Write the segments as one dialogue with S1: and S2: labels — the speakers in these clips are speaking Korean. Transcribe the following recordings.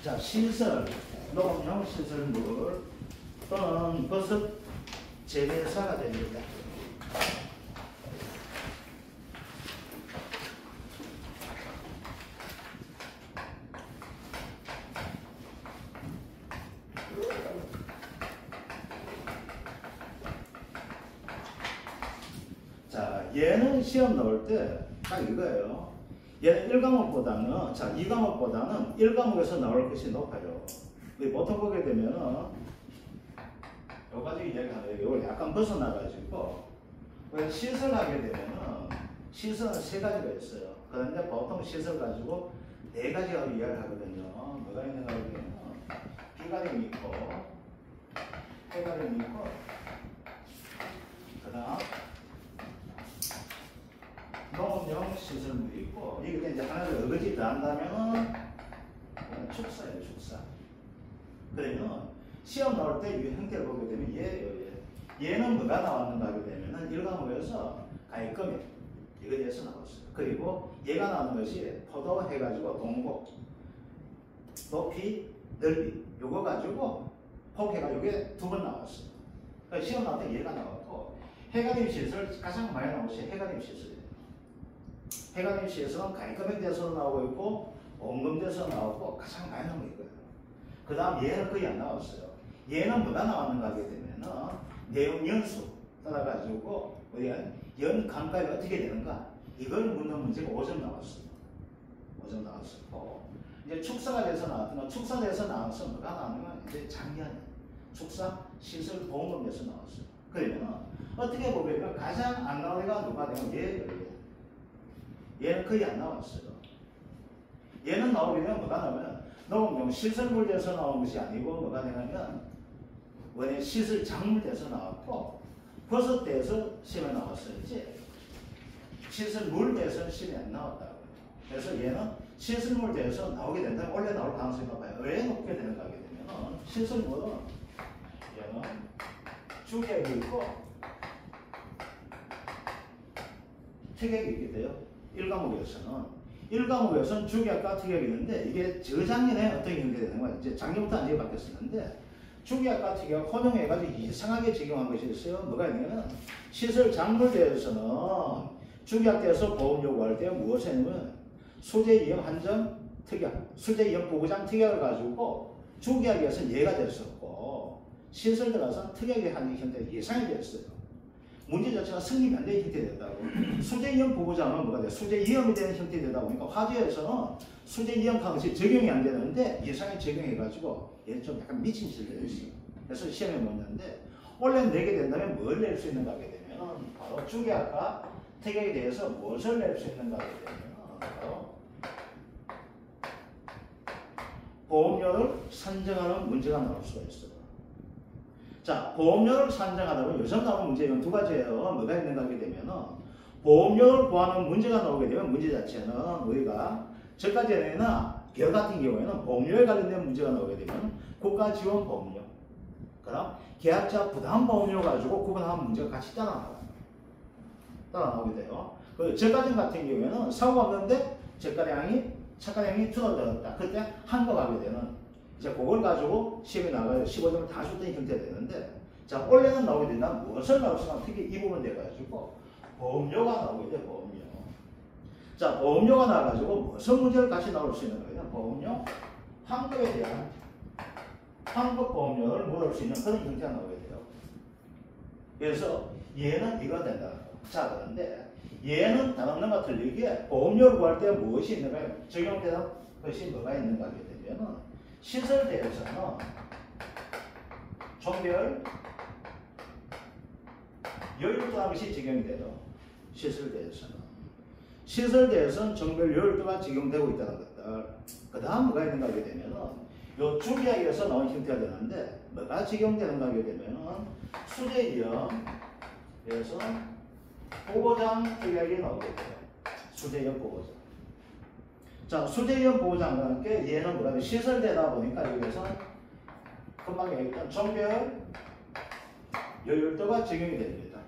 S1: 자, 시설, 녹음용 시설물 또는 버섯 재배사가 됩니다. 자, 얘는 시험 나올 때 딱 이거예요. 얘는 1과목보다는, 자, 2과목보다는 1과목에서 나올 것이 높아요. 보통 보게 되면은, 요 가지고 이야기하는 이걸 약간 벗어나가지고, 시설하게 되면은, 시설은 세 가지가 있어요. 그런데 보통 시설 가지고 네 가지라고 이야기를 하거든요. 뭐가 있는가 하면, 비가림이 있고, 해가림이 있고, 그 다음, 농업용 시설물이 있고, 이게 이제 하나를 어거지 더 한다면 축사예요, 축사. 그러면 시험 나올 때 이 형태를 보게 되면 얘는 뭐가 나왔는가 하게 되면은 1과목에서 가액금액 이거에 대해서 나왔어요. 그리고 얘가 나오는 것이 포도 해가지고 동곡, 높이, 넓이 요거 가지고 폭해가지고 이게 두 번 나왔어요. 그러니까 시험 나올 때 얘가 나왔고, 해가림 시설 가장 많이 나온 것이 해가림 시설이에요. 해가림 시설은 가액금액 대해서 나오고 있고 원금 대해서 나오고 가장 많이 나온 거예요. 그 다음 얘는 거의 안 나왔어요. 얘는 뭐가 나왔는가 하게 되면은 내용 연수 따라가지고 우리가 연 감가가 어떻게 되는가 이걸 묻는 문제가 5점 나왔어요. 5점 나왔었고, 이제 축사가 돼서 나왔던 축사 돼서 나와서 뭐가 나오냐면 이제 작년 축사 시설 보험금에서 나왔어요. 그러면 어떻게 보면 가장 안 나온 애가 누가 되면 얘는 거의 안 나왔어요. 얘는 나오게 되면 뭐가 나오면 농업용 시설물에서 나온 것이 아니고 뭐가 되냐면 원래 시설 작물에서 나왔고 버섯대에서 시험에 나왔어야지 시설물대에서 시험에 안 나왔다고요. 그래서 얘는 시설물대에서 나오게 된다면 원래 나올 가능성이 높아요. 왜 높게 되는가 하게 되면 시설물은 얘는 주객이 있고 특액이 있게 돼요. 1과목에서는 주기학과 특약이 있는데 이게 저작년에 어떤 형태가 되는 거야. 이제 작년부터 안 바뀌었었는데 주기학과 특약 혼용해가지고 이상하게 적용한 것이 있어요. 뭐가 있냐면 시설 작물대에서는 주기학대에서 보험 요구할 때 무엇을 했냐면 수재 이용 한정 특약, 수재 이용 보고장 특약을 가지고 주기학에서 예가 됐었고 시설 들어가서 특약이 하는 형태가 예상이 됐어요. 문제 자체가 승립이 안 되는 형태됐다고. 수재이형 보고자는 뭐가 돼? 수재이형이 되는 형태되다 보니까 화재에서는 수재이형 방식 적용이 안 되는데 예상에 적용해가지고 얘는 좀 약간 미친 짓을 내고 있어요. 그래서 시험에 묻는데 원래 내게 된다면 뭘 낼 수 있는가 하게 되면 바로 주기학과 특약에 대해서 무엇을 낼 수 있는가 하게 되면 바로 보험료를 산정하는 문제가 나올 수가 있어요. 자, 보험료를 산정하다 보면 요즘 나오는 문제는 두 가지예요. 뭐가 있는가 하게 되면 보험료를 구하는 문제가 나오게 되면 문제 자체는 우리가 저까지나 별 같은 경우에는 보험료에 관련된 문제가 나오게 되면 국가지원 보험료, 그럼 계약자 부담 보험료 가지고 구분하는 문제가 같이 따라 나오게 돼요. 그 저가정 같은 경우에는 사고가 없는데 차가량이 줄어들었다. 그때 한거하게 되는 이제 그걸 가지고 시험에 나가서 15점을 다 줬던 형태가 되는데, 자, 원래는 나오게 된다면 무엇을 나올 수 있나 특히 이 부분 돼가지고 보험료가 나오게 돼, 보험료. 자, 보험료가 나와가지고 무슨 문제를 같이 나올 수 있는 거예요? 보험료, 환급에 대한 환급 보험료를 물을 수 있는 그런 형태가 나오게 돼요. 그래서 얘는 이거 된다. 자, 그런데 얘는 다른 것과 틀리게 보험료를 구할 때 무엇이 있는가요? 적용되는 것이 뭐가 있는가 하게 되면은 시설대에서는 종별 여율도라는 것이 적용이 돼요. 시설대에서는 종별 여율도가 적용되고 있다는 것들. 그 다음 뭐가 있는가 하게 되면은 요 주기학에서 나온 형태가 되는데 뭐가 적용되는가 하게 되면은 수재이형에서 보고장 특약이 나오게 돼요. 수재이형 보고장. 자, 수재이형 보호장과 함께 얘는 뭐라면 시설되다 보니까 여기서 금방 얘기했던 종별 여율도가 적용이 됩니다.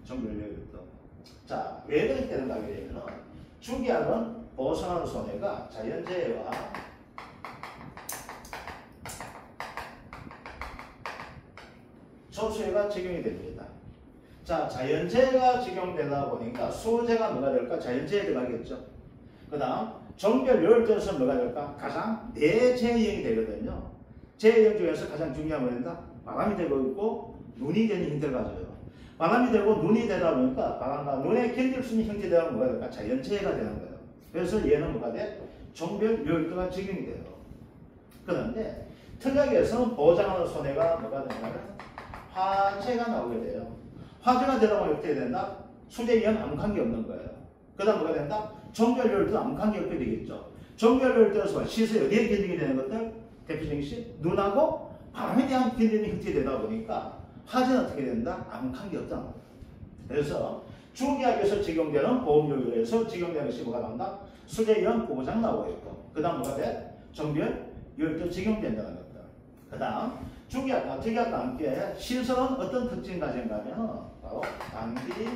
S1: 종별 여율도. 자, 왜 그렇게 되는가 하게 되면 주기학은 보상하는 손해가 자연재해와 조수해가 적용이 됩니다. 자, 자연재해가 적용되다 보니까 소재가 뭐가 될까? 자연재해 들어가겠죠. 그 다음 종별 요일대에서 뭐가 될까? 가장 내재해형이 되거든요. 재해형 중에서 가장 중요한 건 뭐다? 바람이 되고 있고 눈이 되는 형태를 가져요. 바람이 되고 눈이 되다 보니까 바람과 눈에 견딜 수 있는 형태가 뭐가 될까? 자연재해가 되는 거예요. 그래서 얘는 뭐가 돼? 종별 요일대가 적용이 돼요. 그런데 특약에서는 보장하는 손해가 뭐가 되냐면 화재가 나오게 돼요. 화재가 되다 보면 어떻게 된다? 수재 위험 아무 관계 없는 거예요. 그 다음 뭐가 된다? 종별 요일도 아무 관계 없게 되겠죠. 종별 요일대에서 시설이 어디에 견디게 되는 것들? 대표적인 시 눈하고 바람에 대한 견디는 형태가 되다 보니까 화재는 어떻게 된다? 아무 관계 없다는 거예요. 그래서 중계약에서 적용되는 보험료율에서 적용되는 것이 뭐가 나온다? 수재 위험 보장 나오고 있고 그 다음 뭐가 돼? 종별 요일도 적용된다는 것들. 그 다음 중계약과 특약과 함께 시설은 어떤 특징을 가진가면 바로 단기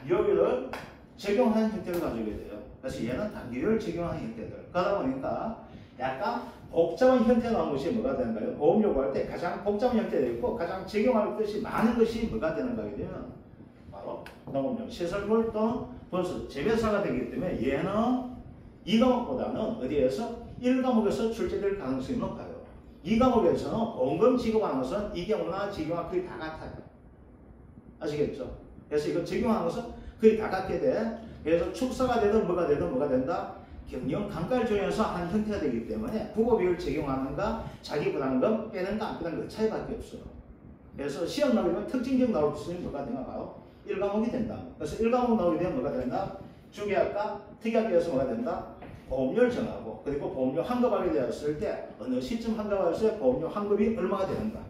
S1: 요일을 적용하는 형태를 가지게 돼요. 그래서 얘는 단기 요일 적용하는 형태들. 그러다 보니까 약간 복잡한 형태가 나온 것이 뭐가 되는가요? 보험 요구할 때 가장 복잡한 형태가 있고 가장 적용할 것이 많은 것이 뭐가 되는가면 바로 농업용 시설물 또는 버스 재배사가 되기 때문에 얘는 이 과목보다는 어디에서 1과목에서 출제될 가능성이 높아요. 이 과목에서는 보험금 지급하는 것은 이 경우나 지경과 거의 다 같아요. 아시겠죠? 그래서 이거 적용하는 것은 거의 다 같게 돼. 그래서 축사가 되든 뭐가 되든 뭐가 된다. 경영 단가를 조정해서 한 형태가 되기 때문에 부고비율 적용하는가 자기 부담금 빼는가 안 빼는 그 차이밖에 없어요. 그래서 시험 나오면 특징적 나올 수 있는 뭐가 되나 봐요. 1과목이 된다. 그래서 1과목 나오게 되면 뭐가 된다. 중개학과 특약에서 뭐가 된다. 보험료를 정하고 그리고 보험료 환급하게 되었을 때 어느 시점 환급했을 때 보험료 환급이 얼마가 되는가.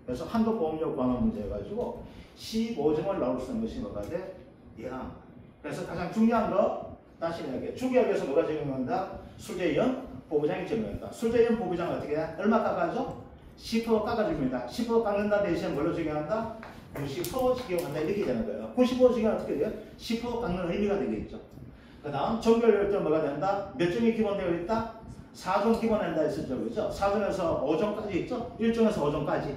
S1: 그래서 환급 보험료 관한 문제 가지고 15점을 나올 수 있는 것이 뭐가 돼? 예랑. 그래서 가장 중요한 거 다시 이야기해. 중개학에서 뭐가 적용된다? 수재형 보부장이 적용된다. 수재형 보부장은 어떻게 해? 얼마 깎아줘? 10% 깎아줍니다. 10% 깎는다 대신 뭘로 적용한다? 90% 적용한다 이렇게 되는 거예요. 90% 적용은 어떻게 돼요? 10% 깎는 의미가 되겠죠. 그 다음 종별요일은 뭐가 된다? 몇 종이 기본되어 있다? 4종 기본한다 했었죠. 그죠? 4종에서 5종까지 있죠? 1종에서 5종까지.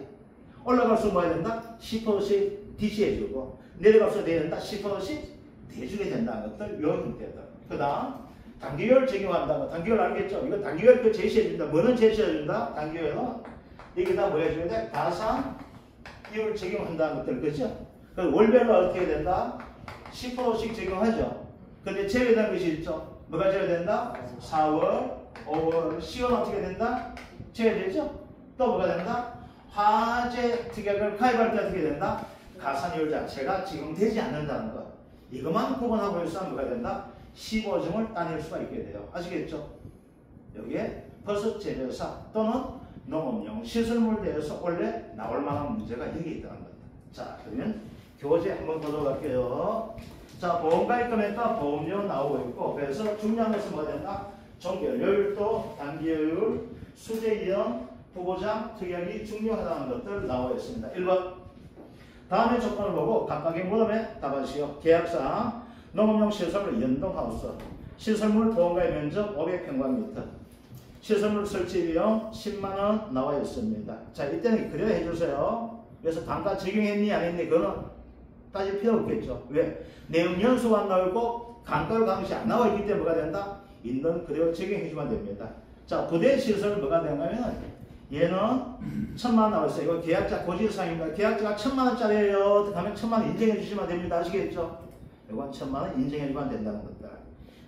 S1: 올라갈수록 뭐가 된다? 10%씩 DC해주고 내려갈수록 돼야 된다? 10%씩 대주게 된다는 것들 요 형태들. 그 다음 단기요일 적용한다는 거. 단기요일 알겠죠? 이거 단기요일 그 제시해준다. 뭐는 제시해준다? 단기요일은 여기다 뭐 해줘야 돼? 가산이율 적용한다는 것들. 그죠? 그 월별로 어떻게 된다? 10%씩 적용하죠. 근데 제외된 것이 있죠. 뭐가 제외된다? 4월, 5월, 10월 어떻게 된다? 제외되죠? 또 뭐가 된다? 화재 특약을 가입할 때 어떻게 된다? 가산이율 자체가 적용되지 않는다는 것. 이것만 구분하고 있으면 뭐가 된다? 15점을 따낼 수가 있게 돼요. 아시겠죠? 여기에 버섯 재배사 또는 농업용 시설물 대해서 원래 나올 만한 문제가 여기 있다는 겁니다. 자, 그러면 교재 한번 보도록 할게요. 자, 보험가입금액과 보험료 나오고 있고 그래서 중요한 것은 뭐가 된다? 종별 요일도 단기요일, 수재이형, 부보장, 특약이 중요하다는 것들 나와 있습니다. 1번 다음의 조건을 보고 각각의 물음에 답하시오. 계약상 농업용 시설물 연동하우스 시설물 보험가입 면적 500평방미터 시설물 설치 비용 10만원 나와 있습니다. 자, 이때는 그래야 해주세요. 그래서 단가 적용했니 안 했니 그거는 따질 필요 없겠죠. 왜? 내용 연수가 안 나오고 단가율 강시 안 나와 있기 때문에 뭐가 된다? 있는 그대로 적용해주면 됩니다. 자, 부대 시설 뭐가 되냐면 얘는 1000만원 나와 있어요. 이거 계약자 고지사항입니다. 계약자가 1000만원짜리예요. 하면 1000만원 인정해 주시면 됩니다. 아시겠죠? 이건 1000만원 인정해주면 된다는 겁니다.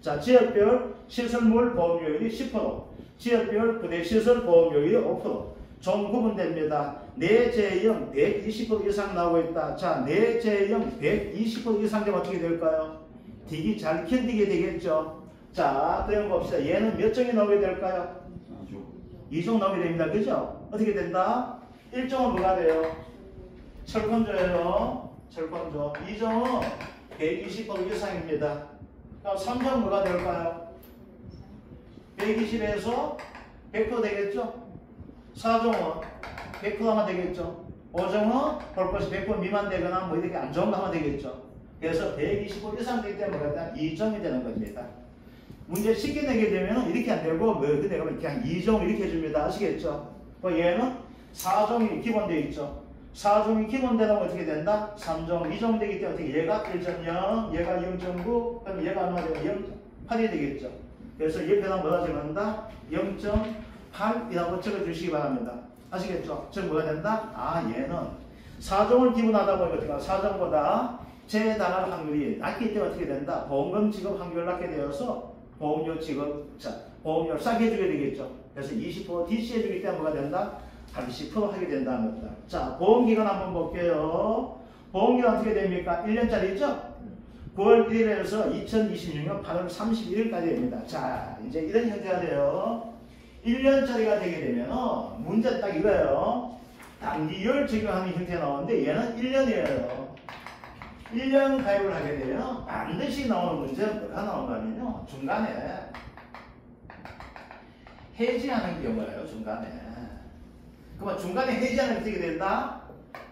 S1: 자, 지역별 시설물 보험료율이 10%, 지역별 부대시설 보험료율이 5%. 종 구분됩니다. 내재형 120% 이상 나오고 있다. 자, 내재형 120% 이상 되면 어떻게 될까요? 딕이 잘 견디게 되겠죠. 자, 그럼 봅시다. 얘는 몇 종이 나오게 될까요? 2종 나오게 됩니다. 그죠? 어떻게 된다? 1종은 뭐가 돼요? 철권조예요. 철권조. 2종은 120% 이상입니다. 그럼 3종은 뭐가 될까요? 120에서 100% 되겠죠? 4종은 100% 하면 되겠죠? 5종은 볼 것이 100% 미만 되거나 뭐 이렇게 안 좋은 거 하면 되겠죠? 그래서 120% 이상 되기 때문에 뭐가 2종이 되는 겁니다. 문제 쉽게 내게 되면 이렇게 안 되고 뭐 내가 그냥 2종 이렇게 해줍니다. 아시겠죠? 얘는 4종이 기본되어 있죠. 4종이 기본되면 어떻게 된다? 3종, 2종 되기 때문에 어떻게 얘가 1.0, 얘가 0.9, 그럼 얘가 얼마 되면 0.8이 되겠죠. 그래서 옆에다 뭐라 적는다? 0.8이라고 적어주시기 바랍니다. 아시겠죠? 즉 뭐가 된다? 아 얘는 4종을 기본하다 보니까 4종보다 재당할 확률이 낮기 때문에 어떻게 된다? 보험금 지급 확률이 낮게 되어서 보험료 지급, 자 보험료를 싸게 해주게 되겠죠. 그래서 20% DC 해주기 때문에 뭐가 된다? 30% 하게 된다는 겁니다. 자, 보험기간 한번 볼게요. 보험기간 어떻게 됩니까? 1년짜리죠? 9월 1일에서 2026년 8월 31일까지 됩니다. 자, 이제 이런 형태가 돼요. 1년짜리가 되게 되면 문제 딱 이거예요. 단기율 적용하는 형태가 나오는데 얘는 1년이에요. 1년 가입을 하게 되면 반드시 나오는 문제는 뭐가 나온가 하면요. 중간에 해지하는 경우예요. 중간에. 그러면 중간에 해지하는 게 어떻게 된다?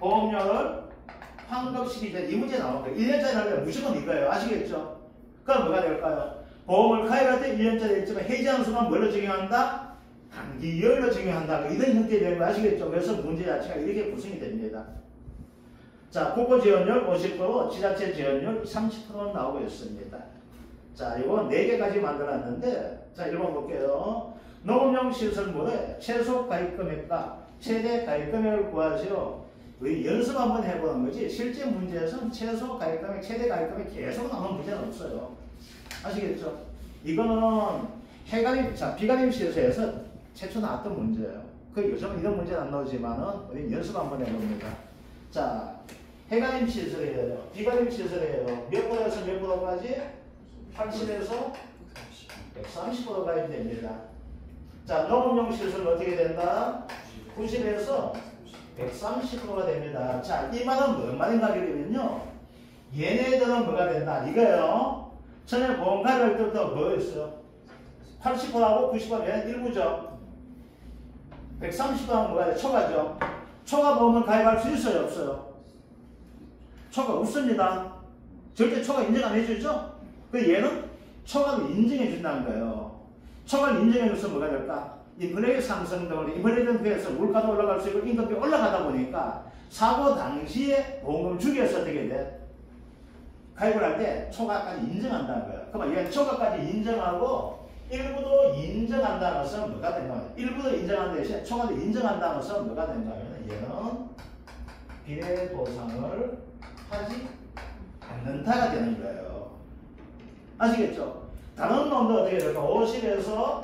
S1: 보험료를 환급시키자. 이 문제 나온 거예요. 1년짜리 하려면 무조건 이거예요. 아시겠죠? 그럼 뭐가 될까요? 보험을 가입할 때 1년짜리 했지만 해지하는 순간 뭘로 적용한다? 단기율로 적용한다. 이런 형태가 되는 거 아시겠죠? 그래서 문제 자체가 이렇게 구성이 됩니다. 자, 국고 지원율 50%, 지자체 지원율 30% 나오고 있습니다. 자, 이거 4개까지 만들었는데, 자, 1번 볼게요. 농업용 시설물의 최소 가입 금액과 최대 가입 금액을 구하시오. 우리 연습 한번 해보는 거지, 실제 문제에서는 최소 가입 금액, 최대 가입 금액 계속 나오는 문제는 없어요. 아시겠죠? 이거는 해가림, 자, 비가림 시설에서 최초 나왔던 문제예요. 그 요즘은 이런 문제는 안 나오지만은, 우리 연습 한번 해봅니다. 자, 해가림 시설이에요. 비가림 시설이에요. 몇 프로에서 몇 프로까지? 80에서 130% 가입이 됩니다. 자, 농업용 시설은 어떻게 된다? 90에서 130%가 됩니다. 자, 이 말은 뭔 말인가 하게 되면요. 얘네들은 뭐가 된다? 이거예요. 전에 보험 가입할 때부터 뭐였어요? 80%하고 90%면 일부죠. 130%하면 뭐가 돼요? 초과죠. 초과 보험을 가입할 수 있어요? 없어요? 초과 없습니다. 절대 초과 인정 안 해주죠? 그 얘는 초과를 인정해 준다는 거예요. 초과를 인정해 줘서 뭐가 될까? 인플레이션 상승 등으로 인플레이션 피해서 물가도 올라갈 수 있고 임금이 올라가다 보니까 사고 당시에 보험금을 주기 위해서 어떻게 돼? 가입을 할 때 초과까지 인정한다는 거예요. 그러면 얘는 초과까지 인정하고 일부도 인정한다는 것은 뭐가 된가 하면 일부도 인정한다는 대신에 초과도 인정한다는 것은 뭐가 된가 하면 얘는 비례 보상을 하지 않는다가 되는 거예요. 아시겠죠? 다른 놈도 어떻게 될까? 50에서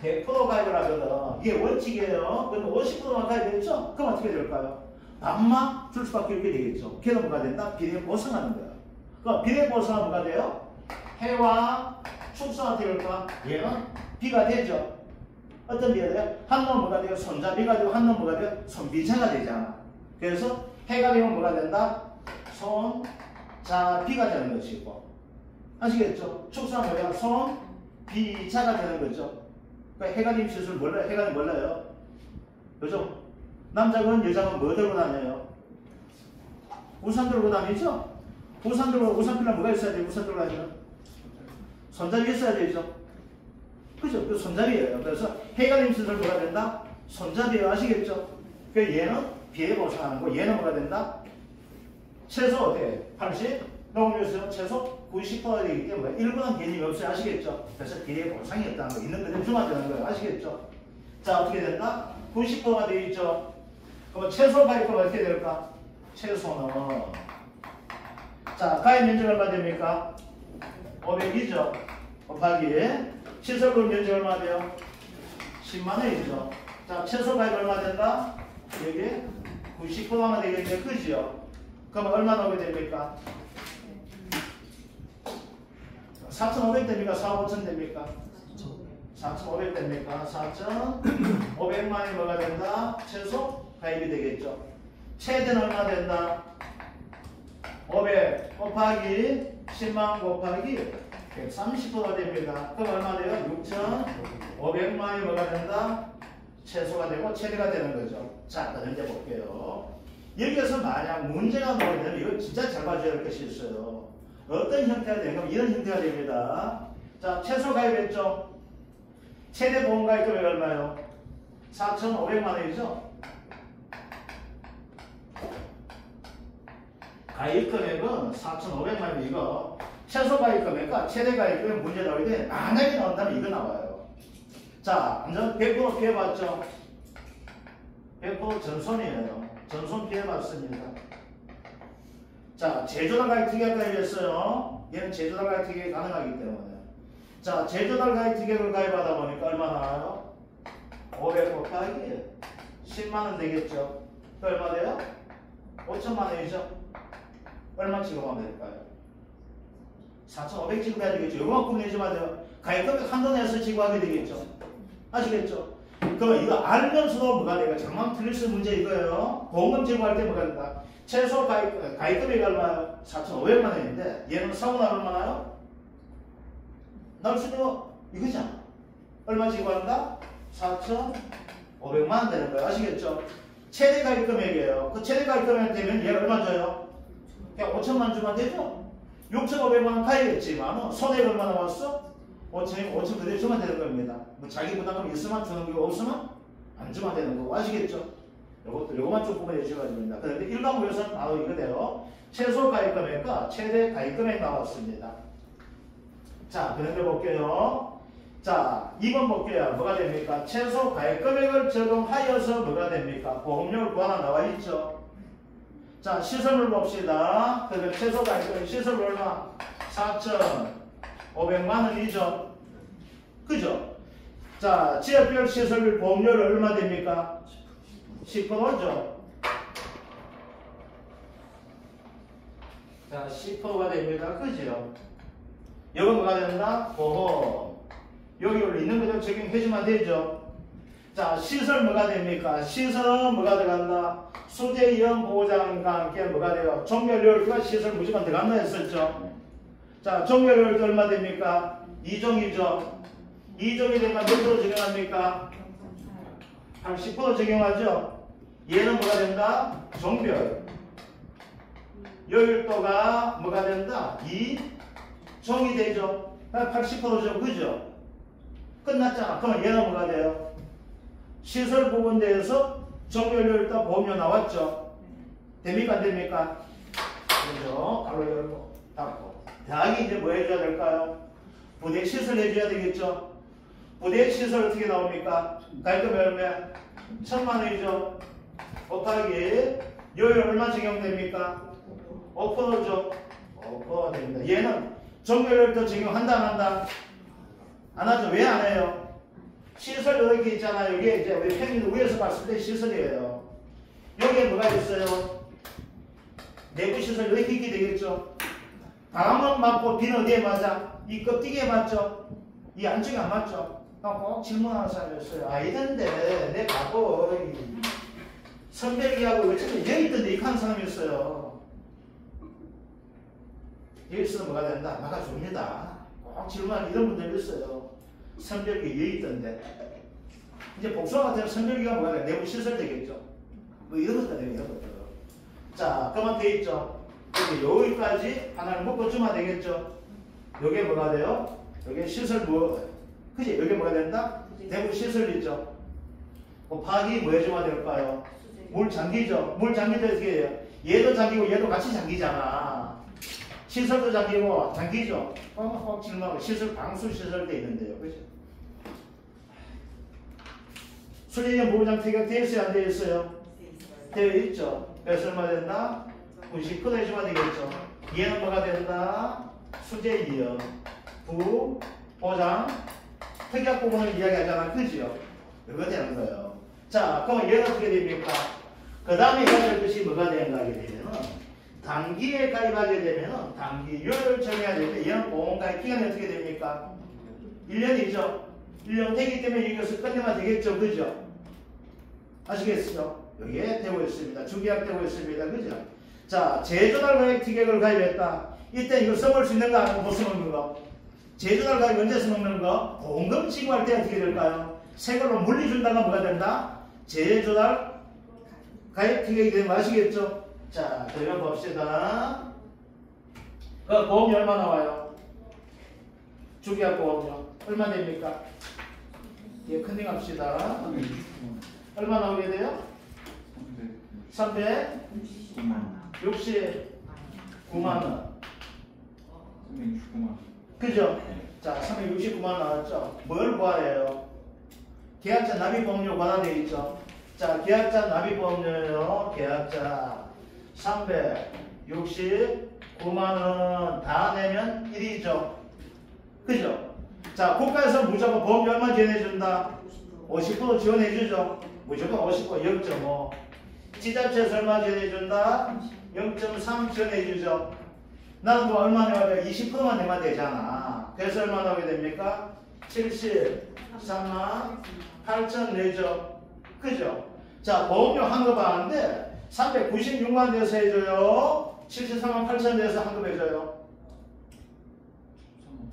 S1: 100% 가입을 하거든. 이게 원칙이에요. 그러면 50%만 가입했죠? 그럼 어떻게 될까요? 반만 줄 수밖에 없게 되겠죠. 걔는 뭐가 된다? 비례 보상하는 거야. 그럼 비례 보상은 뭐가 돼요? 해와 축소한테 될까? 얘는 비가 되죠. 어떤 비가 돼요? 한 놈 뭐가 돼요? 손자비가 되고 한 놈 뭐가 돼요? 손비자가 되잖아. 그래서 해가 되면 뭐가 된다? 손자비가 되는 것이고. 아시겠죠? 축소는 뭐야? 손비자가 되는 거죠. 그러니까 해가림 시술 몰라요? 해가림 몰라요? 요즘 남자건 여자건 뭐 들고 다녀요? 우산 들고 다니죠? 우산 들고, 우산 필요한 뭐가 있어야 돼요? 우산 들고 다니면? 손잡이 있어야 되죠? 그죠? 그 손잡이에요. 그래서 해가림 시술 뭐가 된다? 손잡이에요. 아시겠죠? 그 얘는 비례 보상하는 거, 얘는 뭐가 된다? 최소 어떻게? 80? 농업용에서 최소 90%가 되기 때문에 일부는 개념이 없어요. 아시겠죠? 그래서 비례 보상이 없다는 거, 있는 그대로 주면 되는 거예요. 아시겠죠? 자, 어떻게 된다? 90%가 되어 있죠? 그러면 최소 가입금 어떻게 될까? 최소는 자, 가입 면적 얼마 됩니까? 500이죠? 곱하기 시설금 면적 얼마 돼요? 10만원이죠? 자, 최소 가입 얼마 된다? 여기 90%가 되겠는데, 그지요? 그럼 얼마 나오게 됩니까? 4,500 됩니까? 4,500 됩니까? 4,500 됩니까? 4,500만이 뭐가 된다? 최소 가입이 되겠죠. 최대는 얼마 된다? 500 곱하기 10만 곱하기 130%가 됩니다. 그럼 얼마 돼요? 6,500만이 뭐가 된다? 최소가 되고 최대가 되는 거죠. 자, 다른 데 볼게요. 여기에서 만약 문제가 나오게 되면 이거 진짜 잘 봐줘야 할 것이 있어요. 어떤 형태가 되는가? 이런 형태가 됩니다. 자, 최소 가입했죠? 최대 보험 가입금액 얼마요? 4,500만 원이죠? 가입 금액은 4,500만 원 이거 최소 가입 금액과 최대 가입 금액 문제 나올 때 만약에 나온다면 이거 나와요. 자, 완전 100% 피해봤죠? 100% 전손이에요. 전손 피해봤습니다. 자, 제조달 가입 특약 가입했어요. 얘는 제조달 가입 특약이 가능하기 때문에. 자, 제조달 가입 특약을 가입하다 보니까 얼마 나와요? 500 곱하기 10만원 되겠죠? 그 얼마 돼요? 5천만 원이죠? 얼마 지급하면 될까요? 4,500 지급해야 되겠죠? 요만큼 내지만 돼요. 가입금액 한도 내서 지급하게 되겠죠? 아시겠죠? 그러면 이거 알면서도 뭐가 돼요? 장만 틀릴 수 문제 이거예요. 보험금 지급할 때 뭐가 된다? 최소 가입금액이 얼마예요? 4,500만 원인데 얘는 사고 나면 얼마나요? 나올 수 있는 거 이거잖아. 얼마 지급한다? 4,500만 원 되는 거예요. 아시겠죠? 최대 가입 금액이에요. 그 최대 가입 금액 되면 얘가 얼마 줘요? 그냥 5천만 원 주면 되죠? 6,500만 원 가입했지만 손해가 얼마 나왔어? 5천 그대로 주면 되는 겁니다. 뭐 자기 부담금 있으면 주는 거고 없으면 안 주면 되는 거고. 아시겠죠? 요것만 좀 구분해 주셔야 됩니다. 그런데 1과목에서는 바로 이거대로 최소 가입 금액과 최대 가입 금액 나왔습니다. 자, 그런데 볼게요. 자, 2번 볼게요. 뭐가 됩니까? 최소 가입 금액을 적용하여서 뭐가 됩니까? 보험료를 구하나 나와 있죠. 자, 시설물 봅시다. 그러면 최소 가입 금액 시설물 얼마? 4,500만 원이죠. 그죠? 자, 지역별 시설물 보험료를 얼마 됩니까? 10%죠. 자, 10%가 됩니다. 그죠? 이건 뭐가 된다? 보험. 여기 있는 그대로 적용해주면 되죠. 자, 시설 뭐가 됩니까? 시설은 뭐가 들어간다? 수재위험 보장과 함께 뭐가 돼요? 종료료가 시설 무조건 들어간다 했었죠. 자, 종료료도 얼마 됩니까? 2종이죠. 2종이 되면 몇 프로 적용합니까? 80% 적용하죠. 얘는 뭐가 된다? 종별. 요율도가 뭐가 된다? 2종이 되죠. 80%죠. 그죠? 끝났잖아. 그러면 얘는 뭐가 돼요? 시설 부분대에서 종료율도 보험료 나왔죠. 됩니까? 안 됩니까? 그죠? 바로 열고 닫고. 대학이 이제 뭐 해줘야 될까요? 부대 시설 해줘야 되겠죠. 부대 시설 어떻게 나옵니까? 가입금 얼마? 1,000만 원이죠. 곱하기 요율 얼마 적용됩니까? 5%죠. 5%가 됩니다. 얘는 종료율도 적용한다 안 한다? 안 하죠. 왜 안 해요? 시설 이렇게 있잖아요. 이게 이제 우리 평균 위에서 봤을 때 시설이에요. 여기에 뭐가 있어요? 내부 시설 이렇게 있게 되겠죠. 바람은 맞고 비는 어디에 맞아? 이 껍데기에 맞죠? 이 안쪽에 안 맞죠? 꼭 질문하는 사람이었어요. 아니던데 내 바보 선별기하고 어쨌든 여기 있던데 이렇게 하는 사람이었어요. 여기서 뭐가 된다? 막아줍니다. 꼭 질문하는 이런 분들이 있어요. 선별기 여기 있던데. 이제 복수와 같은 선별기가 뭐가 돼? 내부 시설 되겠죠. 뭐 이런 것들 되요 이런 것들. 자, 그만 돼 있죠. 여기까지 하나를 묶어주면 되겠죠. 요게 뭐가 돼요? 요게 시설 뭐, 그지? 요게 뭐가 된다? 내부 시설 있죠. 곱하기 뭐 해주면 될까요? 물 잠기죠. 물 잠기죠. 어떻게 해요? 얘도 잠기고 얘도 같이 잠기잖아. 시설도 잠기고 잠기죠. 꼭 질문하고 시설 방수 시설 돼 있는데요. 그죠? 수리형 보호장 특약 되어 있어요? 안 되어 있어요? 되어 있죠. 그래서 얼마 된다? 90% 해주면 되겠죠. 얘는 뭐가 된다? 수재위험 부보장 특약 부분을 이야기하잖아. 그죠? 이거 되는 거예요. 자, 그럼 얘는 어떻게 됩니까? 그 다음에 해야 될 것이 뭐가 되는가 하게 되면은 단기에 가입하게 되면은 단기율을 정해야 되는데 얘는 보험가입 기간이 어떻게 됩니까? 1년이죠. 1년 되기 때문에 이것을 끝내면 되겠죠. 그죠? 아시겠어요? 여기에 되고 있습니다. 주계약 되고 있습니다. 그죠? 자, 제조달 가입 특약을 가입했다. 이때 이거 써볼 수 있는 거 아니고 못 써먹는 거? 제조달 가입 언제 써먹는 거? 보험금 지급할 때 어떻게 될까요? 새 걸로 물리 준다가 뭐가 된다? 제조달 가입 특약이 되는 거 아시겠죠? 자, 그러면 봅시다. 그 보험료 얼마 나와요? 주계약 보험료 얼마 됩니까? 예, 컨닝 합시다. 얼마 나오게 돼요? 360만 9만원.
S2: 369만.
S1: 그죠? 자, 369만원 나왔죠? 뭘 구하래요? 계약자 납입보험료 관한되어 있죠? 자, 계약자 납입보험료요. 계약자 369만원 다 내면 1이죠. 그죠? 자, 국가에서 무조건 보험료 얼마 지원해준다? 50% 지원해주죠. 무조건 50%, 0.5. 지자체에서 얼마 지원해준다? 0.3 지원해주죠. 나는 뭐 얼마 내야 돼? 20%만 내면 되잖아. 그래서 얼마 나오게 됩니까? 73만 8천 내죠. 그죠? 자, 보험료 환급하는데 396만 내서 해줘요. 73만 8천 내서 환급해줘요.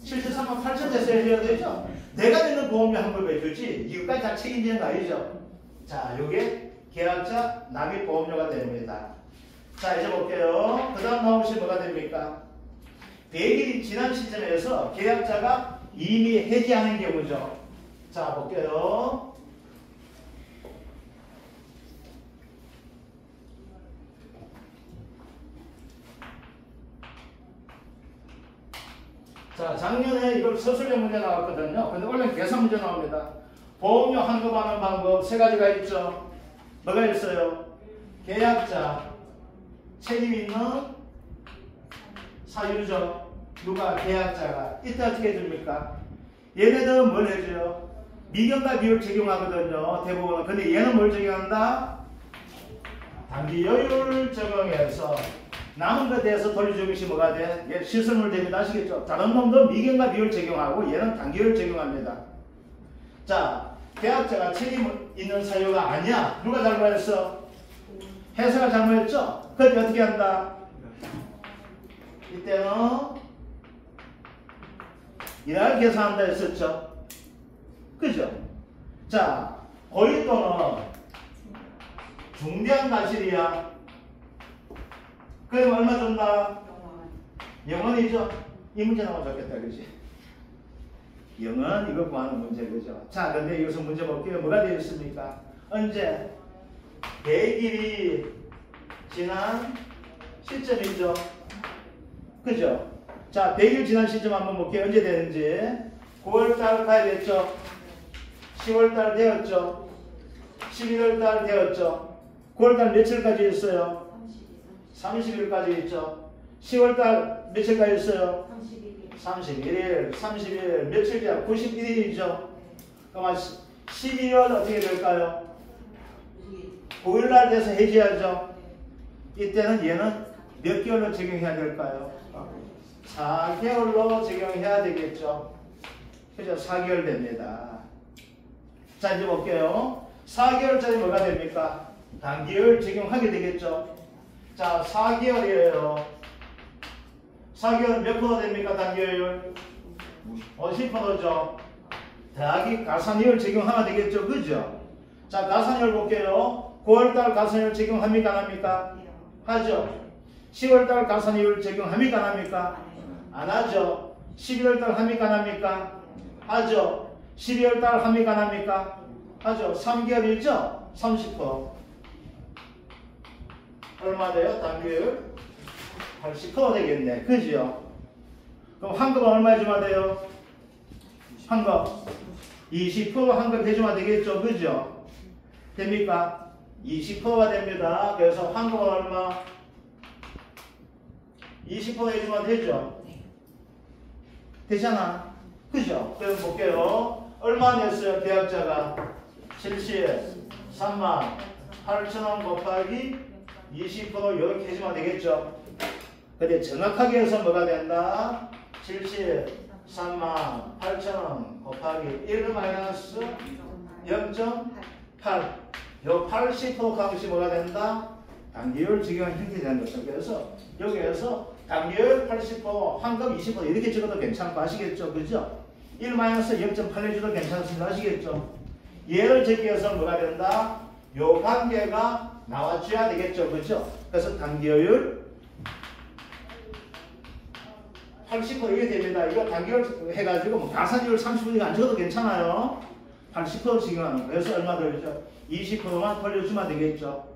S1: 73만 8천 내서 해줘야 되죠? 내가 내는 보험료 환급해주지 이것까지 다 책임지는 거 아니죠? 자, 요게 계약자 납입 보험료가 됩니다. 자, 이제 볼게요. 그 다음 나온 것이 뭐가 됩니까? 100일이 지난 시점에서 계약자가 이미 해지하는 경우죠. 자, 볼게요. 자, 작년에 이걸 서술형 문제 나왔거든요. 근데 원래 계산 문제 나옵니다. 보험료 환급하는 방법 세 가지가 있죠. 뭐가 있어요? 계약자, 책임 있는 사유죠. 누가? 계약자가. 이때 어떻게 해줍니까? 얘네들은 뭘 해줘요? 미경과 비율 적용하거든요. 대부분은. 근데 얘는 뭘 적용한다? 단기 여율 적용해서 남은 것에 대해서 돌려주는 것이 뭐가 돼? 얘 시설물 대비도 아시겠죠? 다른 놈도 미경과 비율 적용하고 얘는 단기율 적용합니다. 자, 계약자가 책임 있는 사유가 아니야. 누가 잘못했어? 회사가 잘못했죠? 그때 어떻게 한다? 이때는 이날 계산한다 했었죠? 그죠? 자, 고의 또는 중대한 과실이야. 그럼 얼마 준다? 0원이죠? 이 문제 나오면 좋겠다, 그지? 0원 이거 구하는 문제, 그죠? 자, 근데 여기서 문제 볼게요. 뭐가 되어 있습니까? 언제? 100일이 지난 시점이죠. 그죠? 자, 100일 지난 시점 한번 볼게요. 언제 되는지. 9월달 가야겠죠? 10월달 되었죠? 11월달 되었죠? 9월달 며칠까지 있어요? 30일까지 있죠? 10월달 며칠까지 있어요? 31일, 30일, 며칠이야? 91일이죠? 그러면 12월 어떻게 될까요? 9일날 돼서 해지하죠? 이때는 얘는 몇 개월로 적용해야 될까요? 4개월로 적용해야 되겠죠? 그죠? 4개월 됩니다. 자, 이제 볼게요. 4개월짜리 뭐가 됩니까? 단기율 적용하게 되겠죠? 자, 4개월이에요. 4개월 몇 프로 됩니까? 단기율? 50%죠. 더하기 가산율 적용하면 되겠죠? 그죠? 자, 가산율 볼게요. 9월달 가산율 적용합니까? 안 합니까? 하죠. 10월달 가산율 적용합니까? 안 합니까? 안 하죠. 11월달 합니까? 안 합니까? 하죠. 12월달 합니까? 안 합니까? 하죠. 3개월이죠? 30%. 얼마 돼요? 단기율 80% 되겠네. 그죠? 그럼 환급은 얼마 해주면 돼요? 환급 20% 환급 해주면 되겠죠? 그죠? 됩니까? 20%가 됩니다. 그래서 환급은 얼마? 20% 해주면 되죠? 되잖아. 그죠? 그럼 볼게요. 얼마 냈어요? 계약자가 73만 8천원 곱하기 20% 이렇게 해주면 되겠죠? 근데 정확하게 해서 뭐가 된다? 73만 8천원 곱하기 1 마이너스 0.8 요 80% 값이 뭐가 된다? 단기율 적용 형태 되는 거죠. 그래서 여기에서 단기율 80% 환급 20% 이렇게 찍어도 괜찮고 아시겠죠? 그죠? 1 마이너스 0.8 해줘도 괜찮습니다. 아시겠죠? 얘를 적기 위해서 뭐가 된다? 요 관계가 나와줘야 되겠죠. 그죠? 그래서 단기율 80% 이게 됩니다. 이거 단기율 해가지고 뭐 가산율 30% 안 적어도 괜찮아요. 80% 적용하는 거. 그래서 얼마 들죠? 20%만 돌려주면 되겠죠.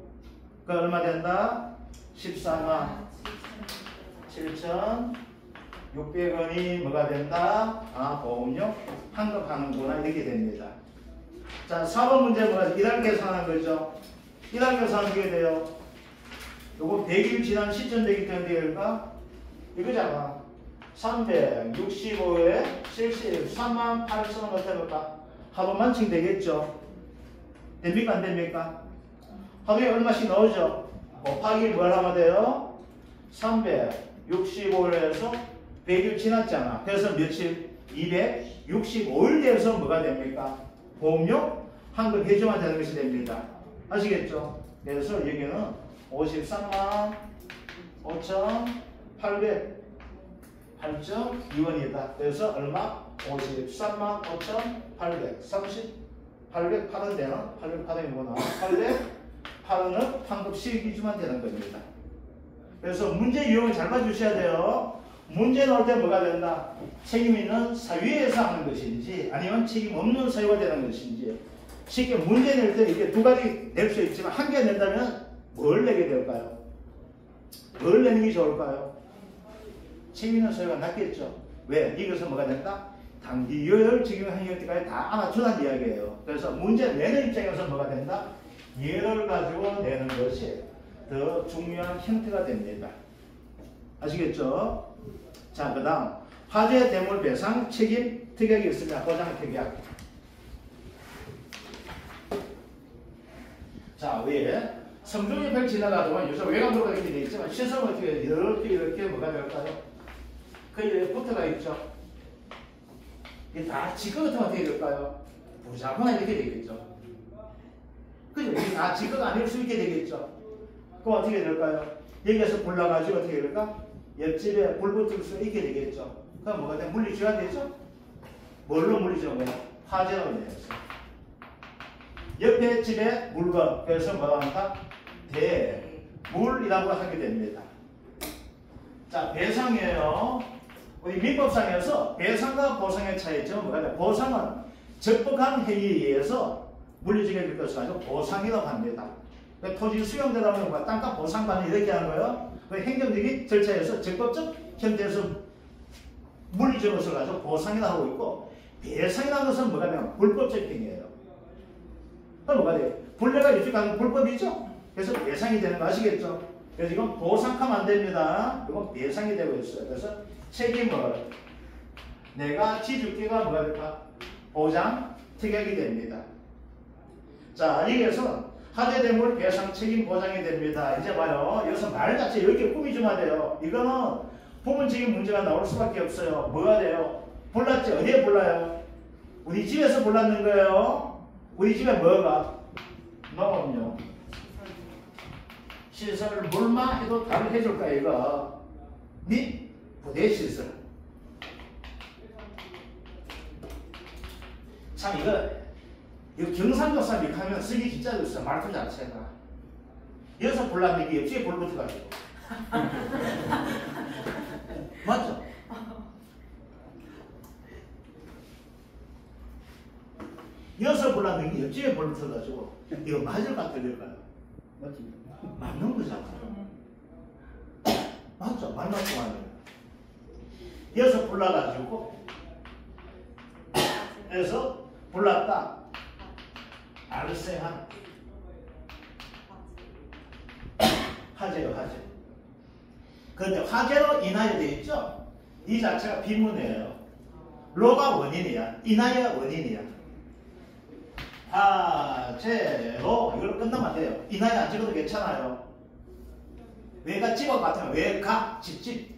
S1: 그 얼마 된다? 14만 7,600원이 뭐가 된다? 아, 보험료 환급하는구나. 이렇게 됩니다. 자, 4번 문제 뭐가 이달 계산하는 거죠? 이달 계산하는 게 돼요. 요거 100일 지난 시점 되기 때문에 될까? 이거잖아. 365에 70, 38,000원 어떻게 해볼까? 하루만칭 되겠죠? 됩니까? 안 됩니까? 하루에 얼마씩 나오죠? 곱하기 뭘 하면 돼요? 365일에서 100일 지났잖아. 그래서 며칠? 265일 돼서 뭐가 됩니까? 보험료 환급해줘야 되는 것이 됩니다. 아시겠죠? 그래서 여기는 53만 5,800 8.2원이다. 그래서 얼마? 53만 5,800 808원 되나? 808원이구나. 808원을 환급 시기주만 되는 겁니다. 그래서 문제 유형을 잘 봐주셔야 돼요. 문제 나올 때 뭐가 된다? 책임 있는 사유에서 하는 것인지 아니면 책임 없는 사유가 되는 것인지. 쉽게 문제 낼 때 이게 두 가지 낼 수 있지만 한 개 낸다면 뭘 내게 될까요? 뭘 내는 게 좋을까요? 책임 있는 사유가 낫겠죠. 왜? 이것은 뭐가 된다? 단기 요율 적용한 형태까지 다 안아주는 이야기예요. 그래서 문제 내는 입장에서 뭐가 된다? 예를 가지고 내는 것이 더 중요한 형태가 됩니다. 아시겠죠? 자, 그 다음 화재 대물 배상 책임 특약이 있습니다. 보장 특약. 자, 위에 성중입을 지나가지만 요즘 외곽도로가 이렇게 되어 있지만 시설은 어떻게 이렇게 뭐가 될까요? 거기에 붙어가 있죠. 이게 다 지거 같은 어떻게 될까요? 부자거나 이렇게 되겠죠. 그죠? 이게 다 지거가 아닐 수 있게 되겠죠. 그럼 어떻게 될까요? 여기에서 불 나가지고 어떻게 될까? 옆집에 불 붙을 수 있게 되겠죠. 그럼 뭐가 돼? 물리줘야 되죠? 뭘로 물리죠? 화재로 인해서. 옆에 집에 물건, 그래서 뭐가 한다? 대물이라고 하게 됩니다. 자, 배상이에요. 우리 민법상에서 배상과 보상의 차이점은 뭐가 돼? 보상은 적법한 행위에 의해서 물리주게 될 것이 아니고 보상이라고 합니다. 토지 수용되다 보면 땅값 보상받는 이렇게 하는 거예요. 행정적인 절차에서 적법적 형태에서 물리적인 것을 가지고 보상이라고 하고 있고, 배상이라는 것은 뭐가 되면 불법적 행위예요. 그럼 뭐가 돼요? 불례가 유축하는 불법이죠? 그래서 배상이 되는 거 아시겠죠? 그래서 이건 보상하면 안 됩니다. 이건 배상이 되고 있어요. 그래서 책임을 내가 지주기가 뭐가 될까? 보장 특약이 됩니다. 자, 여기에서 화재대물 배상 책임 보장이 됩니다. 이제 봐요. 여기서 말 자체 이렇게 꾸미주면 돼요. 이거는 부분적인 문제가 나올 수밖에 없어요. 뭐가 돼요? 불났지? 어디에 불나요? 우리 집에서 불났는 거예요. 우리 집에 뭐가? 농업용 시설 물만 해도 답을 해줄 거야 이거. 및 부대 시설. 참 이거 경상도 사람 이렇게 하면 쓰기 진짜 좋았어. 말투 자체가. 여기서 불났는데 이게 옆집에 불 붙어가지고. 맞죠? 여기서 불났는데 옆집에 불 붙어가지고 이거 맞을까 틀릴까요? 맞는 거잖아. 맞죠? 말 맞고 하는. 여기서 불나가지고 그래서 불났다. 알세한 화재요, 화재. 그런데 화재로 인하여 되어 있죠? 이 자체가 비문이에요. 로가 원인이야. 인하여 원인이야. 화재로 이걸로 끝나면 안 돼요. 인하여 안 찍어도 괜찮아요. 왜가 집어 같으면 왜가 집집.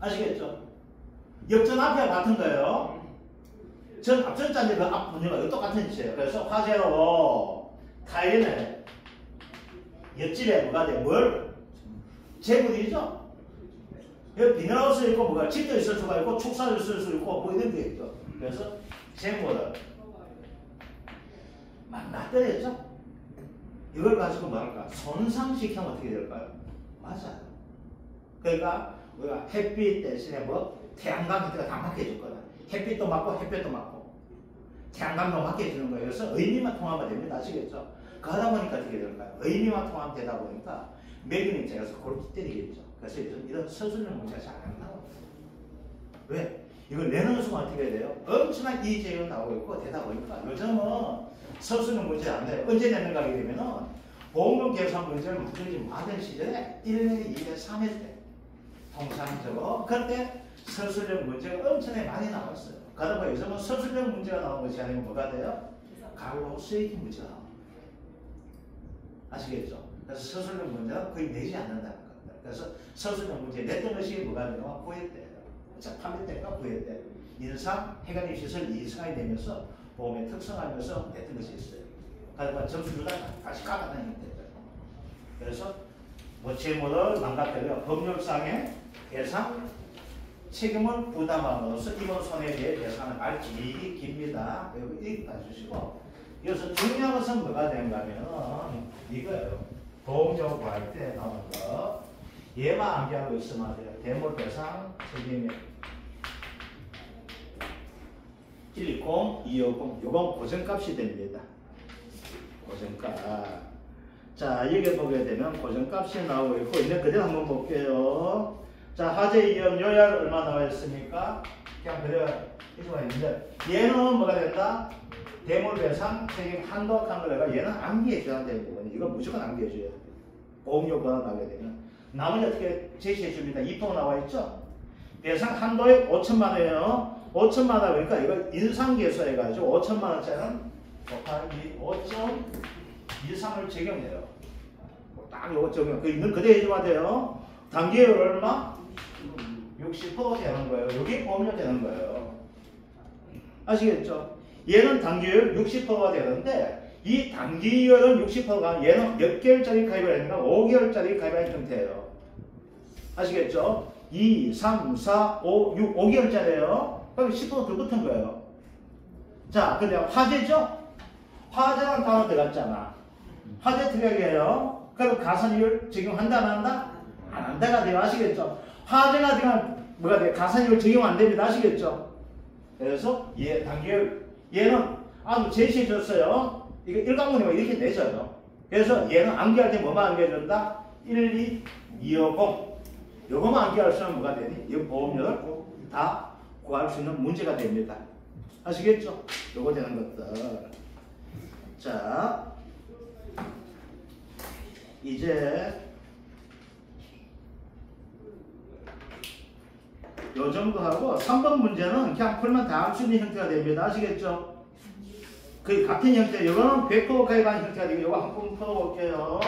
S1: 아시겠죠? 역전 앞에 같은 거예요. 전 앞전자인데 그 앞 문제가 똑같은 짓이에요. 그래서 화재로 타인의 옆집에 뭐가 돼? 뭘? 재분이죠? 여기 비닐하우스 있고 뭐가 집도 있을 수가 있고 축사도 있을 수 있고 뭐 이런 게 있죠. 그래서 재물을 만나버렸죠? 이걸 가지고 뭐랄까? 손상시키면 어떻게 될까요? 맞아요. 그러니까 우리가 햇빛 대신에 뭐 태양광 형태가 다 막혀줄 거다. 햇빛도 맞고 햇볕도 맞고 태양광도 막혀주는 거예요. 그래서 의미만 통하면 됩니다. 아시겠죠? 그러다 보니까 어떻게 될까요? 의미만 통하면 되다 보니까 매긴 입장에서 골치 때리겠죠. 그래서 이런 서술형 문제가 잘 안 나와요. 왜? 이걸 내는 순간 어떻게 해야 돼요? 엄청난 이재율 나오고 있고 되다 보니까 요즘은 서술형 문제 안 돼요. 언제 내는가 하게 되면은 보험금 계산 문제를 문제지 많은 시절에 1회, 2회, 3회 때 통상적으로 그때 서술형 문제가 엄청나게 많이 나왔어요. 그러다 요즘은 서술형 문제가 나오는 것이 아니고 뭐가 돼요? 가로 수익 문제가 나옵니다. 아시겠죠? 그래서 서술형 문제가 거의 내지 않는다는 겁니다. 그래서 서술형 문제 냈던 것이 뭐가 되냐면 9회 때예요. 자, 판매 때가 9회 때. 인상, 해관입 시설 이상이 되면서 보험에 특성하면서 냈던 것이 있어요. 그래서 점수 주다가 다시 까다는 형태죠. 그래서 뭐 재물을 망가뜨려 법률상의 배상 책임을 부담함으로써 이번 손해배의 배상을 말 길이 깁니다. 여기 이렇게 봐주시고 여기서 중요한 것은 뭐가 되는가 하면 이거예요. 보험료 구할 때 나오는 거 얘만 암기하고 있으면 돼요. 대물 배상 책임의 120, 250 요건 고정값이 됩니다. 고정값. 자, 여기 보게 되면 고정값이 나오고 있고 이제 그대로 한번 볼게요. 자, 화재 위험 요약 얼마 나와 있습니까? 그냥 그대로 해주면 있는데 얘는 뭐가 된다? 대물 배상 책임 한도 한 거래가 얘는 암기해 줘야 되는 부분이 이거 무조건 암기해 줘야 돼. 보험료가 나오게 되면 나머지 어떻게 제시해 줍니다. 2% 나와 있죠? 배상 한도에 5천만 원이에요. 5천만 원 그러니까 이거 인상계수 해가지고 5천만 원짜리는 곱하기 5.23을 적용해요. 딱 요거 적용. 그 있는 그대로 해주면 돼요. 단계율 얼마? 60% 되는 거예요. 여기 보험료 되는 거예요. 아시겠죠? 얘는 단기율 60%가 되는데 이 단기율은 60%가 얘는 몇 개월짜리 가입을 했는가? 5개월짜리 가입한 형태예요. 아시겠죠? 2, 3, 4, 5, 6, 5개월짜리예요. 그럼 10% 더 붙은 거예요. 자, 근데 화재죠? 화재란 단어 들어갔잖아. 화재 특약이에요. 그럼 가산이율 적용한다 안 한다? 안 한다가 돼요. 아시겠죠? 화재가 되면 뭐가 돼? 가산이율 적용 안 됩니다. 아시겠죠? 그래서 얘 단계율 얘는 아주 제시해 줬어요. 이거 일관문이면 이렇게 내줘요. 그래서 얘는 암기할 때 뭐만 암기해 준다? 1, 2, 250 요거만 암기할 수 있는 뭐가 되니? 이 보험료를 다 구할 수 있는 문제가 됩니다. 아시겠죠? 요거 되는 것들. 자, 이제 요 정도 하고 3번 문제는 그냥 풀면 다 할 수 있는 형태가 됩니다. 아시겠죠? 그 같은 형태, 이거는 100% 가입한 형태가 되고 이거 한번 풀어볼게요.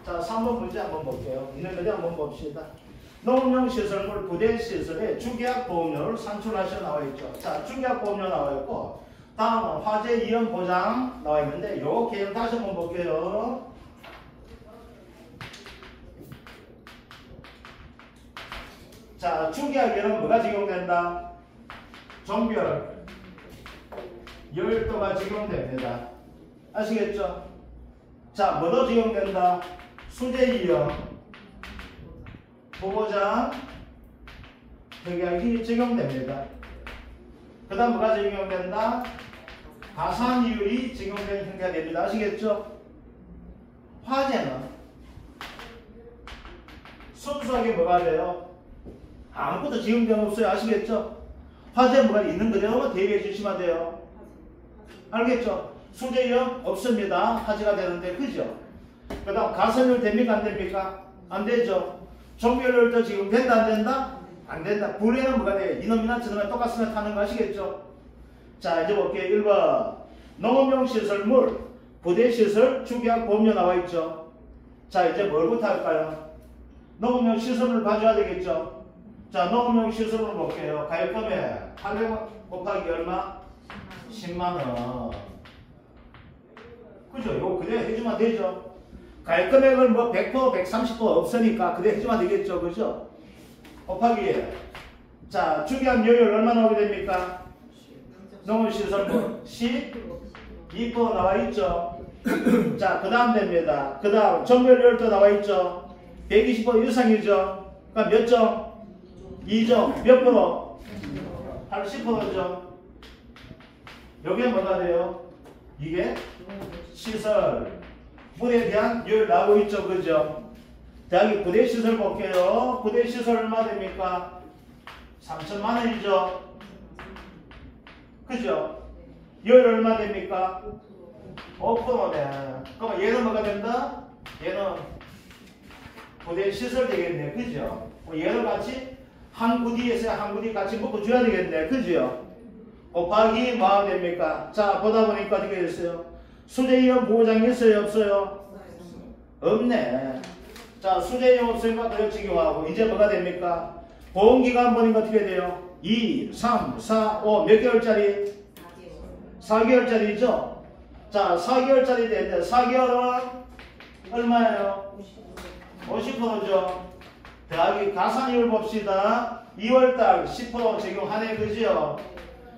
S1: 자, 3번 문제 한번 볼게요. 있는 그대로 한번 봅시다. 농업용 시설물 부대 시설에 주계약 보험료를 산출하셔 나와 있죠. 자, 주계약 보험료 나와 있고 다음은 화재 위험 보장 나와 있는데 요 개념 다시 한번 볼게요. 자, 주계약에는 뭐가 적용된다? 종별 열도가 적용됩니다. 아시겠죠? 자, 뭐도 적용된다? 수재 위험 보호장 특약이 적용됩니다. 그 다음 뭐가 적용된다? 가산이율이 적용되는 형태가 됩니다. 아시겠죠? 화재는 순수하게 뭐가 돼요? 아무것도 적용되는 없어요. 아시겠죠? 화재 뭐가 있는 그대로 대비해 주시면 돼요. 알겠죠? 수재 위험 없습니다. 화재가 되는데 그죠? 그 다음 가산이율 됩니까? 안 됩니까? 안 되죠? 종별율도 지금 된다 안 된다? 안 된다. 불에는 뭐가 돼요? 이놈이나 저놈이나 똑같으면 타는 거 아시겠죠? 자, 이제 볼게요. 1번 농업용 시설물 부대시설 주계약 보험료 나와 있죠. 자, 이제 뭘부터 할까요? 농업용 시설물 봐줘야 되겠죠. 자, 농업용 시설물 볼게요. 가입금액 800원 곱하기 얼마? 10만원. 그죠? 요거 그대로 해주면 되죠. 가입금액을 뭐 100%, 130% 없으니까 그대로 해주면 되겠죠. 그죠? 곱하기. 자, 주계약료율 얼마 나오게 됩니까? 농업시설물 12% 나와 있죠. 자, 그 다음 됩니다. 그 다음 종별율도 나와 있죠. 120% 이상이죠. 그러니까 몇 점? 2점. 몇 프로? 80%죠. 여기에 뭐가 돼요? 이게 시설 물에 대한 율 나오고 있죠. 그죠? 대학이 부대시설 볼게요. 부대시설 얼마 됩니까? 3천만 원이죠. 그죠? 열 얼마 됩니까? 5%네. 그럼 얘는 뭐가 된다? 얘는 부대시설 되겠네. 그죠? 얘를 같이 한 구디에서 한 구디 같이 묶어줘야 되겠네. 그죠? 곱하기 뭐가 됩니까? 자, 보다 보니까 어떻게 됐어요? 수재이용 보호장이 있어요? 없어요? 없네. 자, 수재이용 없으니까 도역지교하고 이제 뭐가 됩니까? 보험기간 보니까 어떻게 돼요? 2, 3, 4, 5 몇 개월짜리? 4개월짜리죠? 자, 4개월짜리 되는데 4개월은 얼마예요? 50%죠. 더하기 가산이율 봅시다. 2월달 10% 적용하네. 그죠?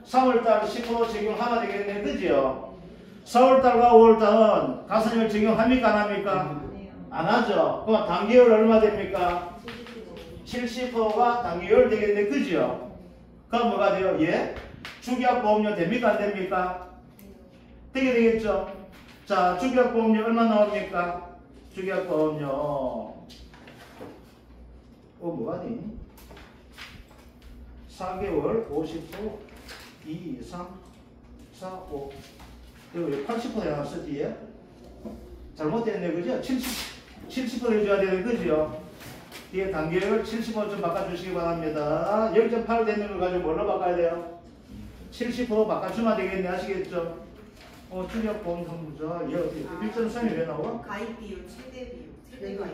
S1: 3월달 10% 적용하나 되겠네. 그죠? 4월달과 5월달은 가산이율 적용합니까? 안 합니까? 안 하죠. 그럼 단기율 얼마 됩니까? 70%가 단기율 되겠네. 그죠? 그럼 뭐가 돼요? 예? 주기약보험료 됩니까? 안 됩니까? 되게 되겠죠? 자, 주기약보험료 얼마 나옵니까? 주기약보험료 뭐가 되니? 4개월 50% 2, 3, 4, 5 그리고 80% 해놨어 뒤에? 잘못됐네. 그죠? 70% 해줘야 되는 거죠? 뒤에 단계를 70% 좀 바꿔주시기 바랍니다. 0.8 되는 걸 가지고 뭘로 바꿔야 돼요? 70% 바꿔주면 되겠네. 아시겠죠? 주력보험 선부자. 얘 어떻게 1.3이 왜 나와?
S2: 가입 비율, 최대 비율, 최대 가입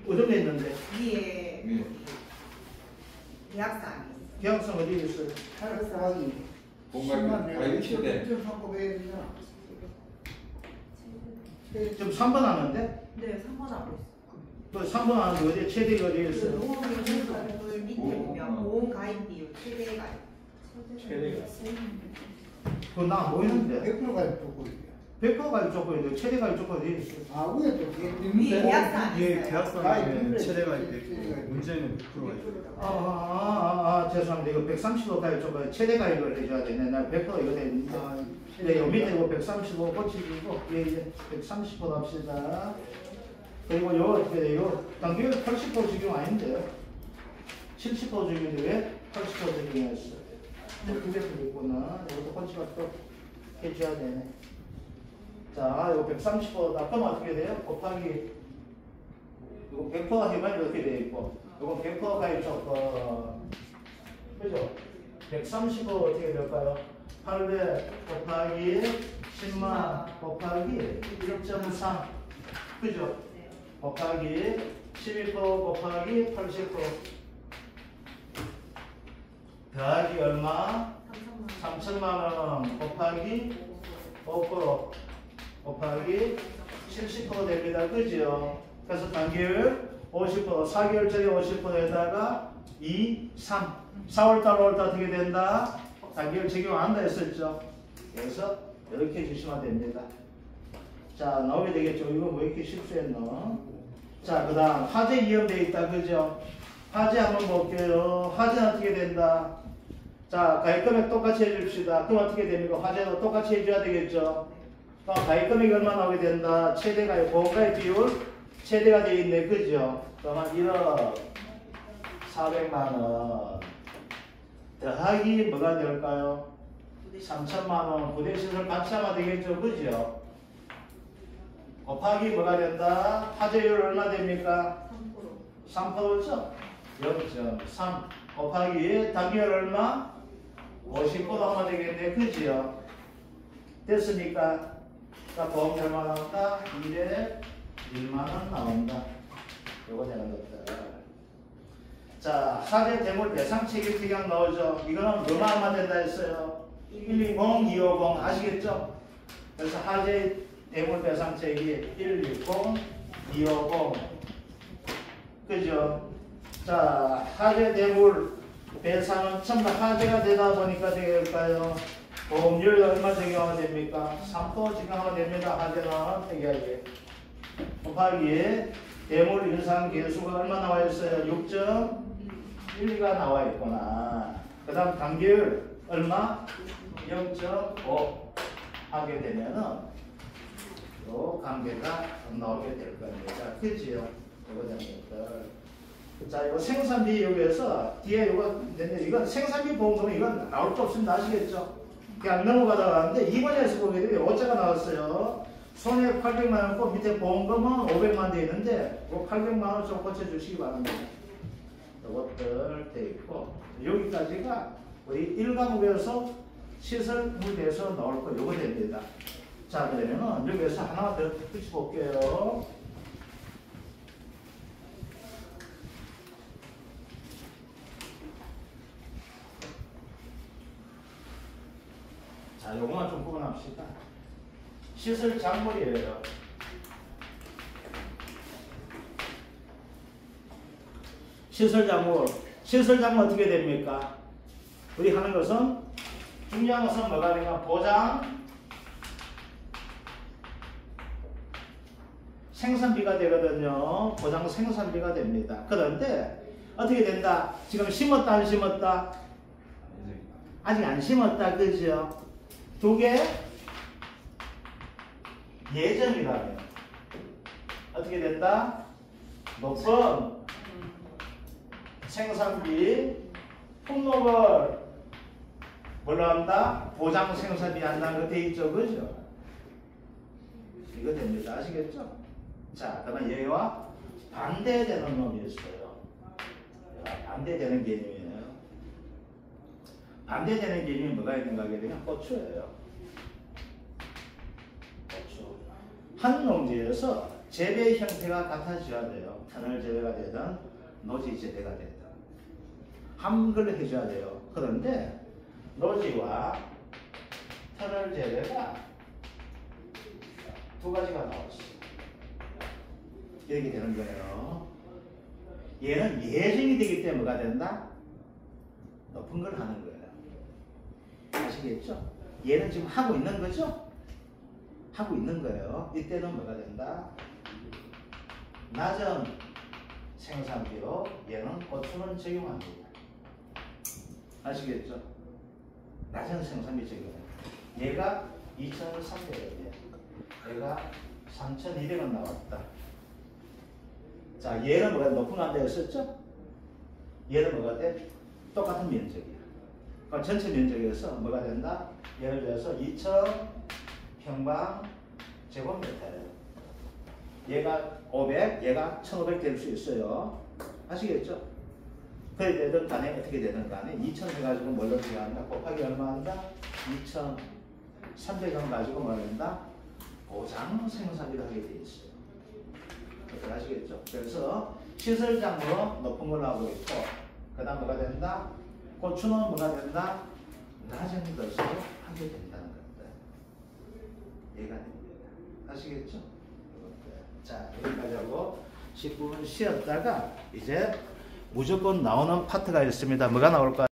S1: 어디에 있는데?
S2: 위에 계약사항이
S1: 계약서 어디에 있어요?
S3: 계약사항이
S4: 뭔가 가입 최대.
S1: 지금 3번 하는데?
S2: 네, 3번 하고 있어요.
S1: 그 3번 하는데 어디에 최대가 어디에 있어요?
S2: 보험비율 밑에 보면 보험 가입 비율, 최대 가입.
S1: 최대가. 그거 나 보이는데?
S3: 100% 가입 조건이에요.
S1: 100% 가입 조건인데 최대 가입 조건 어디에 있어요?
S3: 아, 위에 또
S2: 위에 계약사항이
S5: 예,
S2: 있어요.
S5: 계약서에 최대가 있고 문제는 100%가 있고.
S1: 죄송합니다. 이거 135 가입 조건 최대 가입을 해줘야 되네. 나 100% 이거 돼 있는데. 네, 요 밑에 이거 135 고치고 예, 130% 합시다. 그리고 요 어떻게 돼요? 단기율 80% 적용 아닌데요? 70% 적용인데 왜 80% 적용했어? 두개 틀렸구나. 이것도 펀치가 또 해줘야 되네. 자, 이거 130%다. 그럼 어떻게 돼요? 곱하기 이거 100%가 해봐야 어떻게 돼 있고 이거 100% 가입 조건 그죠? 130% 어떻게 될까요? 800 곱하기 10만 곱하기 1.3 그죠? 곱하기 12% 곱하기 80% 더하기 얼마? 3천만원 곱하기 5% 곱하기 70% 됩니다. 그죠? 그래서 단기율 50% 4개월짜리 50%에다가 2, 3 4월달 5월달 어떻게 된다? 단기율 적용 안 한다 했었죠? 그래서 이렇게 해주시면 됩니다. 자, 나오게 되겠죠? 이거 왜 이렇게 실수했노? 자, 그 다음 화재 위험되어 있다. 그죠? 화재 한번 볼게요. 화재는 어떻게 된다? 자, 가입금액 똑같이 해줍시다. 그럼 어떻게 됩니까? 화재도 똑같이 해줘야 되겠죠? 그럼 가입금액이 얼마 나오게 된다? 최대가입, 보험가입 비율 최대가 되어 있네. 그죠? 그러면 1억 400만원 더하기 뭐가 될까요? 3천만원 부대시설 같이 하면 되겠죠? 그죠? 곱하기 뭐가 된다? 화재율 얼마 됩니까? 3%죠? 0.3 곱하기 단기율 얼마? 50% 하면 되겠네. 그지요? 됐습니까? 자, 보험 얼마 나온다? 1에 1만원 나온다. 요거 되는 것들. 자, 화재 대물 배상 책임 특약 나오죠? 이거는 얼마만 된다 했어요? 120, 250 아시겠죠? 그래서 화재 대물 배상 책임 120, 250 그죠? 자, 화재 대물 배상은 전부 화재가 되다 보니까 될까요? 보험료율 얼마 적용하면 됩니까? 3% 적용하면 됩니다. 화재는 특이하게. 곱하기 대물 인상 개수가 얼마 나와 있어요? 6.12가 나와 있구나. 그 다음 단계율 얼마? 0.5 하게 되면은 또 관계가 나오게 될 겁니다. 그지요? 이거 됩니다. 자, 이거 생산비 여기에서 뒤에 이거 됐네. 이건 생산비 보험금은 이건 나올 거 없으면 아시겠죠? 그냥 넘어가다가 하는데 2번에서 보게 되면 5자가 나왔어요. 손해 800만 원고 밑에 보험금은 500만 원 돼 있는데 그 800만 원 좀 고쳐주시기 바랍니다. 이것들 돼 있고 여기까지가 우리 1과목에서 시설물에 대해서 나올 거 요거 됩니다. 자, 그러면은 여기에서 하나 더 붙여 볼게요. 자, 요거만 좀 구분합시다. 시설 작물이에요. 시설 작물 어떻게 됩니까? 우리 하는 것은 중요한 것은 뭐가 되냐? 보장 생산비가 되거든요. 보장 생산비가 됩니다. 그런데 어떻게 된다? 지금 심었다 안 심었다? 아직 안 심었다, 그죠? 두 개 예정이라면 어떻게 된다? 높은 생산비 품목을 뭘로 한다? 보장 생산비 한다는 거 돼 있죠, 그죠? 이거 됩니다. 아시겠죠? 자, 그러면 얘와 반대되는 놈이 있어요. 반대되는 개념이에요. 반대되는 개념이 뭐가 있는가 하게 되면 고추예요. 고추. 한 농지에서 재배 형태가 같아져야 돼요. 터널 재배가 되든 노지 재배가 되든 한 걸로 해줘야 돼요. 그런데 노지와 터널 재배가 두 가지가 나왔어요. 이렇게 되는 거예요. 얘는 예정이 되기 때문에 뭐가 된다? 높은 걸 하는 거예요. 아시겠죠? 얘는 지금 하고 있는 거죠? 하고 있는 거예요. 이때는 뭐가 된다? 낮은 생산비로 얘는 고추는 적용합니다. 아시겠죠? 낮은 생산비 적용. 얘가 2,300원이에요. 얘가 3,200원 나왔다. 자, 얘는 뭐가 높은 거 한다 했었죠? 얘는 뭐가 돼? 똑같은 면적이야. 그러니까 전체 면적에서 뭐가 된다? 예를 들어서 2,000평방 제곱미터예요. 얘가 500, 얘가 1,500 될 수 있어요. 아시겠죠? 그래 되든 간에 어떻게 되든 간에 2,000 해가지고 뭘로 들어간다? 곱하기 얼마 한다? 2,300원 가지고 뭐 한다? 보장 생산비를 하게 돼 있어요. 아시겠죠? 그래서 시설장으로 높은 걸로 하고 있고, 그 다음 뭐가 된다? 고추는 뭐가 된다? 낮은 것으로 하게 된다는 겁니다. 얘가 됩니다. 아시겠죠? 자, 여기까지 하고 10분 쉬었다가 이제 무조건 나오는 파트가 있습니다. 뭐가 나올까요?